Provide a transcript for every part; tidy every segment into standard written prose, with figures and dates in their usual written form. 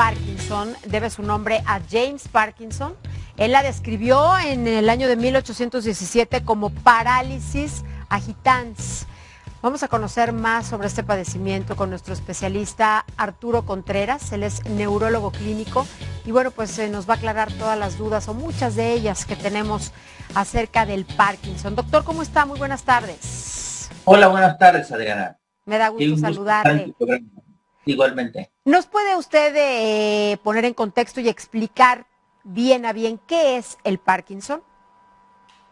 Parkinson debe su nombre a James Parkinson. Él la describió en el año de 1817 como parálisis agitans. Vamos a conocer más sobre este padecimiento con nuestro especialista Arturo Contreras. Él es neurólogo clínico y bueno, pues nos va a aclarar todas las dudas o muchas de ellas que tenemos acerca del Parkinson. Doctor, ¿cómo está? Muy buenas tardes. Hola, buenas tardes, Adriana. Me da gusto saludarle. Igualmente. ¿Nos puede usted poner en contexto y explicar bien a bien qué es el Parkinson?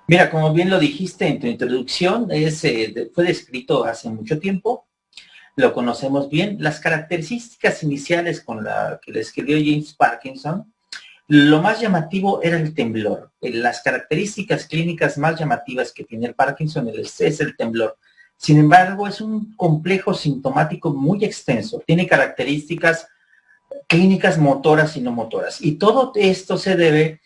Mira, como bien lo dijiste en tu introducción, fue descrito hace mucho tiempo, lo conocemos bien. Las características iniciales con la que le escribió James Parkinson, lo más llamativo era el temblor. Las características clínicas más llamativas que tiene el Parkinson es el temblor. Sin embargo, es un complejo sintomático muy extenso. Tiene características clínicas motoras y no motoras. Y todo esto se debe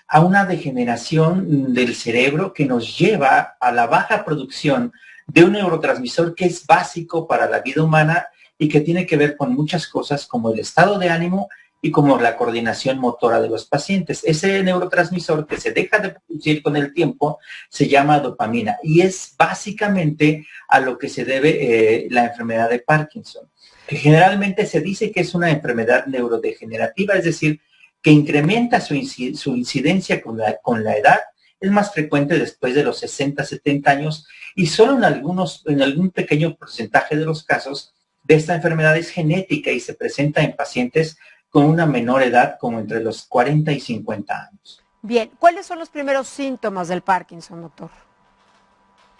a una degeneración del cerebro que nos lleva a la baja producción de un neurotransmisor que es básico para la vida humana y que tiene que ver con muchas cosas como el estado de ánimo y como la coordinación motora de los pacientes. Ese neurotransmisor que se deja de producir con el tiempo se llama dopamina y es básicamente a lo que se debe la enfermedad de Parkinson, que generalmente se dice que es una enfermedad neurodegenerativa, es decir, que incrementa su incidencia con la edad. Es más frecuente después de los 60, 70 años y solo en algún pequeño porcentaje de los casos de esta enfermedad es genética y se presenta en pacientes con una menor edad, como entre los 40 y 50 años. Bien, ¿cuáles son los primeros síntomas del Parkinson, doctor?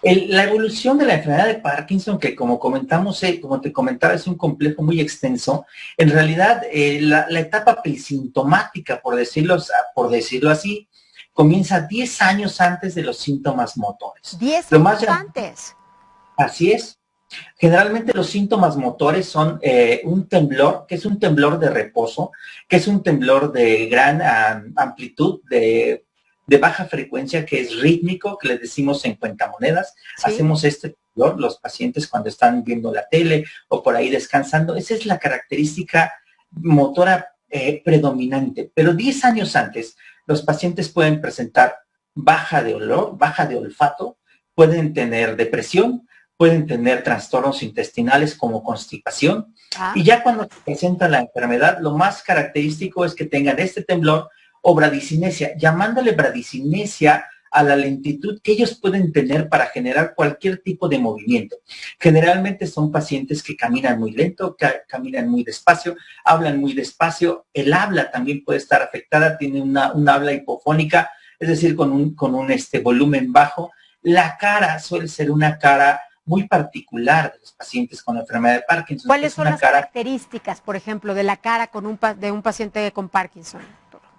La evolución de la enfermedad de Parkinson, que como comentamos, como te comentaba, es un complejo muy extenso. En realidad, la etapa presintomática, por decirlo así, comienza 10 años antes de los síntomas motores. 10 años antes. Así es. Generalmente los síntomas motores son un temblor, que es un temblor de reposo, que es un temblor de gran amplitud, de baja frecuencia, que es rítmico, que le decimos en cuentamonedas. Sí. Hacemos este temblor los pacientes cuando están viendo la tele o por ahí descansando. Esa es la característica motora predominante. Pero 10 años antes, los pacientes pueden presentar baja de olor, baja de olfato, pueden tener depresión, pueden tener trastornos intestinales como constipación. Y ya cuando se presenta la enfermedad, lo más característico es que tengan este temblor o bradicinesia, llamándole bradicinesia a la lentitud que ellos pueden tener para generar cualquier tipo de movimiento. Generalmente son pacientes que caminan muy lento, que caminan muy despacio, hablan muy despacio. El habla también puede estar afectada, tiene una habla hipofónica, es decir, con un volumen bajo. La cara suele ser una cara muy particular de los pacientes con la enfermedad de Parkinson. ¿Cuáles son las características, por ejemplo, de la cara de un paciente con Parkinson?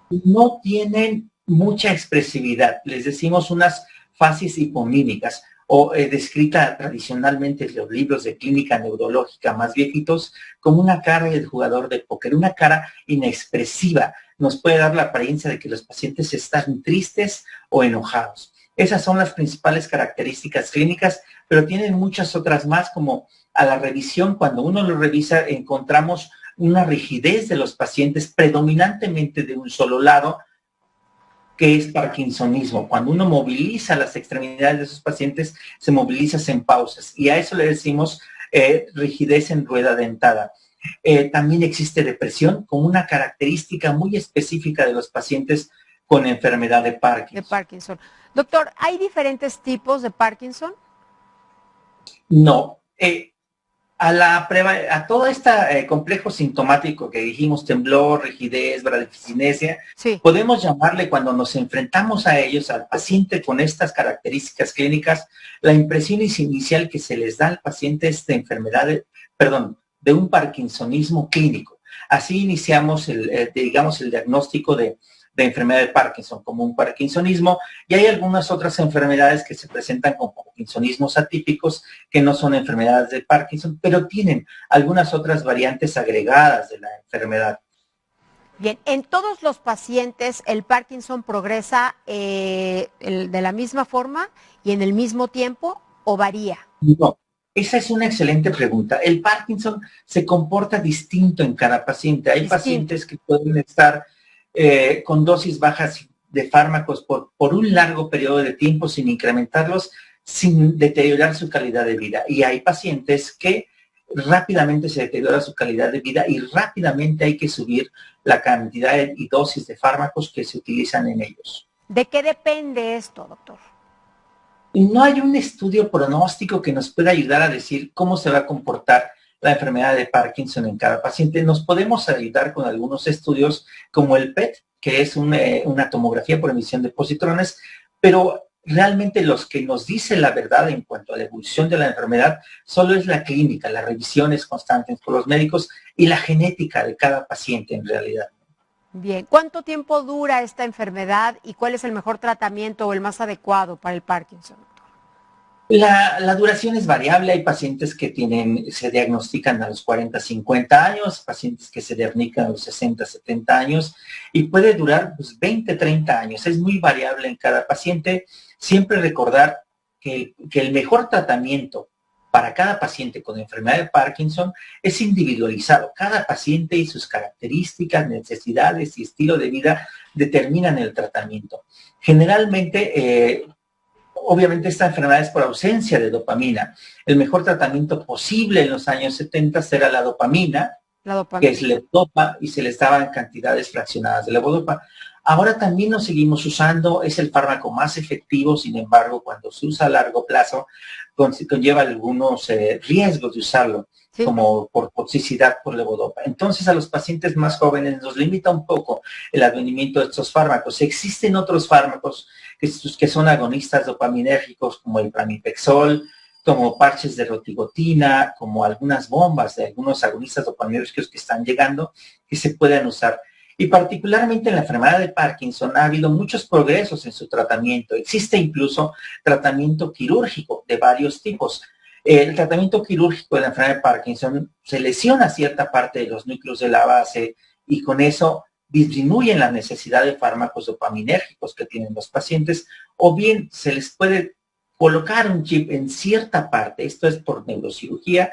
No tienen mucha expresividad. Les decimos unas facies hipomímicas o descrita tradicionalmente en los libros de clínica neurológica más viejitos como una cara del jugador de póker, una cara inexpresiva. Nos puede dar la apariencia de que los pacientes están tristes o enojados. Esas son las principales características clínicas, pero tienen muchas otras más, como a la revisión, cuando uno lo revisa, encontramos una rigidez de los pacientes predominantemente de un solo lado, que es parkinsonismo. Cuando uno moviliza las extremidades de esos pacientes, se moviliza en pausas, y a eso le decimos rigidez en rueda dentada. También existe depresión como una característica muy específica de los pacientes con enfermedad de Parkinson. Doctor, ¿hay diferentes tipos de Parkinson? No. A todo este complejo sintomático que dijimos, temblor, rigidez, bradicinesia, sí, podemos llamarle, cuando nos enfrentamos a ellos, al paciente con estas características clínicas, la impresión inicial que se les da al paciente es de enfermedad, de un parkinsonismo clínico. Así iniciamos el diagnóstico de enfermedad de Parkinson, como un parkinsonismo, y hay algunas otras enfermedades que se presentan como parkinsonismos atípicos, que no son enfermedades de Parkinson, pero tienen algunas otras variantes agregadas de la enfermedad. Bien, ¿en todos los pacientes el Parkinson progresa de la misma forma y en el mismo tiempo o varía? No, Esa es una excelente pregunta. El Parkinson se comporta distinto en cada paciente. Hay pacientes que pueden estar con dosis bajas de fármacos por un largo periodo de tiempo sin incrementarlos, sin deteriorar su calidad de vida. Y hay pacientes que rápidamente se deteriora su calidad de vida y rápidamente hay que subir la cantidad y dosis de fármacos que se utilizan en ellos. ¿De qué depende esto, doctor? No hay un estudio pronóstico que nos pueda ayudar a decir cómo se va a comportar la enfermedad de Parkinson en cada paciente. Nos podemos ayudar con algunos estudios como el PET, que es una tomografía por emisión de positrones, pero realmente los que nos dicen la verdad en cuanto a la evolución de la enfermedad solo es la clínica, las revisiones constantes por los médicos y la genética de cada paciente en realidad. Bien, ¿cuánto tiempo dura esta enfermedad y cuál es el mejor tratamiento o el más adecuado para el Parkinson? La duración es variable. Hay pacientes que se diagnostican a los 40, 50 años, pacientes que se diagnostican a los 60, 70 años y puede durar 20, 30 años. Es muy variable en cada paciente. Siempre recordar que el mejor tratamiento para cada paciente con enfermedad de Parkinson es individualizado. Cada paciente y sus características, necesidades y estilo de vida determinan el tratamiento. Generalmente, obviamente esta enfermedad es por ausencia de dopamina. El mejor tratamiento posible en los años 70 era la dopamina, que es levodopa, y se les daban cantidades fraccionadas de levodopa. Ahora también lo seguimos usando, es el fármaco más efectivo, sin embargo, cuando se usa a largo plazo, conlleva algunos riesgos de usarlo, sí, como por toxicidad por levodopa. Entonces, a los pacientes más jóvenes nos limita un poco el advenimiento de estos fármacos. Existen otros fármacos que son agonistas dopaminérgicos, como el pramipexol, como parches de rotigotina, como algunas bombas de algunos agonistas dopaminérgicos que están llegando, que se pueden usar. Y particularmente en la enfermedad de Parkinson ha habido muchos progresos en su tratamiento. Existe incluso tratamiento quirúrgico de varios tipos. El tratamiento quirúrgico de la enfermedad de Parkinson se lesiona cierta parte de los núcleos de la base y con eso disminuyen la necesidad de fármacos dopaminérgicos que tienen los pacientes, o bien se les puede colocar un chip en cierta parte, esto es por neurocirugía,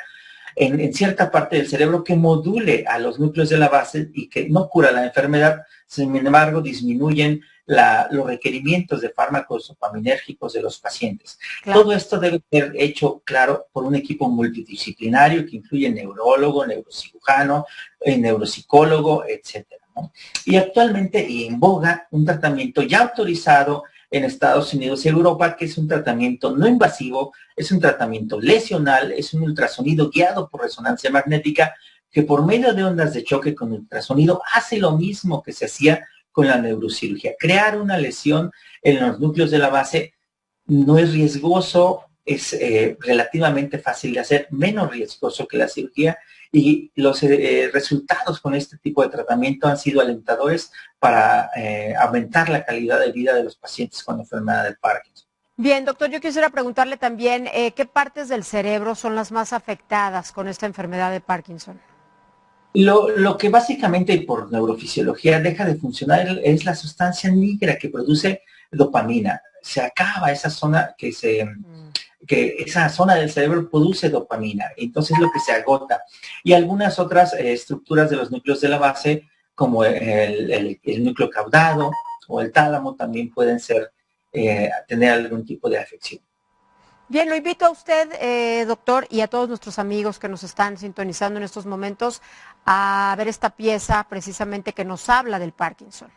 en cierta parte del cerebro que module a los núcleos de la base y que no cura la enfermedad, sin embargo disminuyen los requerimientos de fármacos dopaminérgicos de los pacientes. Claro. Todo esto debe ser hecho, claro, por un equipo multidisciplinario que incluye neurólogo, neurocirujano, neuropsicólogo, etcétera, ¿no? Y actualmente y en boga un tratamiento ya autorizado en Estados Unidos y Europa, que es un tratamiento no invasivo, es un tratamiento lesional, es un ultrasonido guiado por resonancia magnética, que por medio de ondas de choque con ultrasonido hace lo mismo que se hacía con la neurocirugía. Crear una lesión en los núcleos de la base no es riesgoso, es relativamente fácil de hacer, menos riesgoso que la cirugía, y los resultados con este tipo de tratamiento han sido alentadores para aumentar la calidad de vida de los pacientes con enfermedad de Parkinson. Bien, doctor, yo quisiera preguntarle también, ¿qué partes del cerebro son las más afectadas con esta enfermedad de Parkinson? Lo que básicamente por neurofisiología deja de funcionar es la sustancia negra que produce dopamina. Se acaba esa zona que esa zona del cerebro produce dopamina, entonces es lo que se agota. Y algunas otras estructuras de los núcleos de la base, como el núcleo caudado o el tálamo, también pueden tener algún tipo de afección. Bien, lo invito a usted, doctor, y a todos nuestros amigos que nos están sintonizando en estos momentos a ver esta pieza precisamente que nos habla del Parkinson.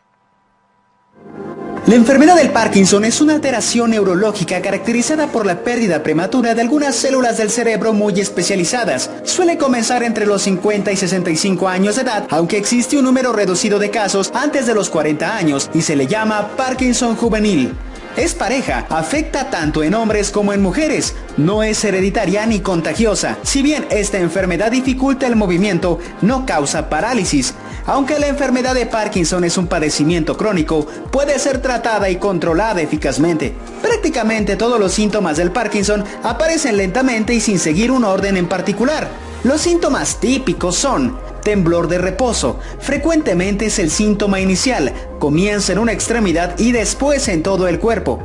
La enfermedad del Parkinson es una alteración neurológica caracterizada por la pérdida prematura de algunas células del cerebro muy especializadas. Suele comenzar entre los 50 y 65 años de edad, aunque existe un número reducido de casos antes de los 40 años y se le llama Parkinson juvenil. Es pareja, afecta tanto en hombres como en mujeres, no es hereditaria ni contagiosa. Si bien esta enfermedad dificulta el movimiento, no causa parálisis. Aunque la enfermedad de Parkinson es un padecimiento crónico, puede ser tratada y controlada eficazmente. Prácticamente todos los síntomas del Parkinson aparecen lentamente y sin seguir un orden en particular. Los síntomas típicos son temblor de reposo, frecuentemente es el síntoma inicial, comienza en una extremidad y después en todo el cuerpo.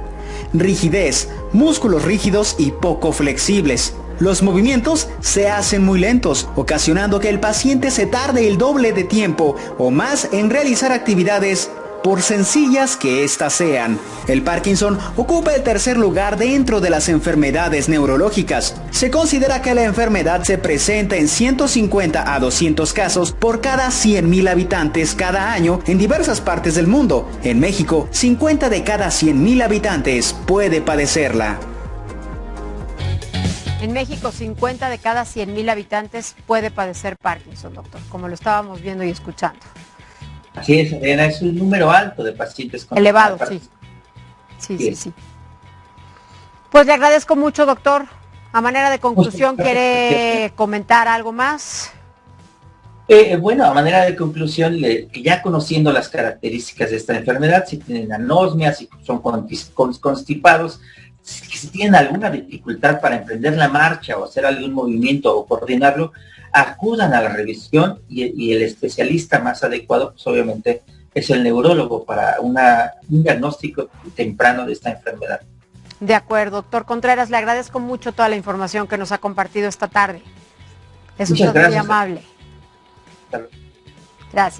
Rigidez, músculos rígidos y poco flexibles. Los movimientos se hacen muy lentos, ocasionando que el paciente se tarde el doble de tiempo o más en realizar actividades, por sencillas que éstas sean. El Parkinson ocupa el tercer lugar dentro de las enfermedades neurológicas. Se considera que la enfermedad se presenta en 150 a 200 casos por cada 100.000 habitantes cada año en diversas partes del mundo. En México, 50 de cada 100.000 habitantes puede padecerla. En México, 50 de cada 100.000 habitantes puede padecer Parkinson, doctor, como lo estábamos viendo y escuchando. Así es, Adriana, es un número alto de pacientes con elevado, sí. Pues le agradezco mucho, doctor. A manera de conclusión, ¿quiere comentar algo más? Bueno, a manera de conclusión, que ya conociendo las características de esta enfermedad, si tienen anosmia, si son constipados, si tienen alguna dificultad para emprender la marcha o hacer algún movimiento o coordinarlo, acudan a la revisión y el especialista más adecuado, pues obviamente, es el neurólogo para un diagnóstico temprano de esta enfermedad. De acuerdo, doctor Contreras, le agradezco mucho toda la información que nos ha compartido esta tarde. Es usted muy amable. Gracias.